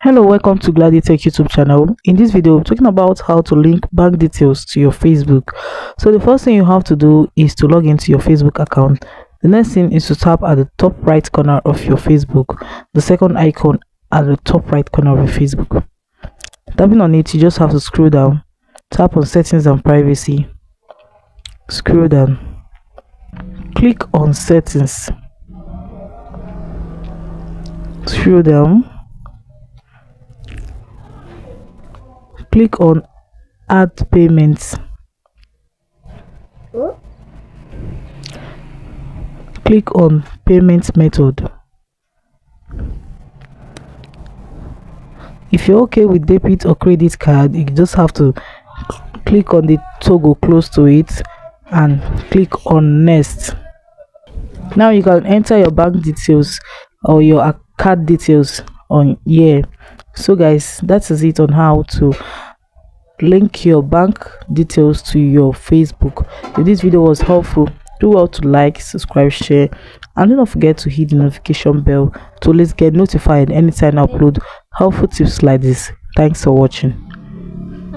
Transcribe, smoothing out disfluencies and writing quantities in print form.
Hello, welcome to Glady Tech YouTube channel. In this video, we're talking about how to link bank details to your Facebook. So the first thing you have to do is to log into your Facebook account. The next thing is to tap at the top right corner of your Facebook, the second icon at the top right corner of your Facebook. Tapping on it, you just have to scroll down, tap on settings and privacy, scroll down, click on settings, scroll down, click on add payments, click on payment method. If you're okay with debit or credit card, you just have to click on the toggle close to it and click on next. Now you can enter your bank details or your card details on here. So guys, that is it on how to link your bank details to your Facebook. If this video was helpful, do well to like, subscribe, share, and do not forget to hit the notification bell to always get notified anytime I upload helpful tips like this. Thanks for watching.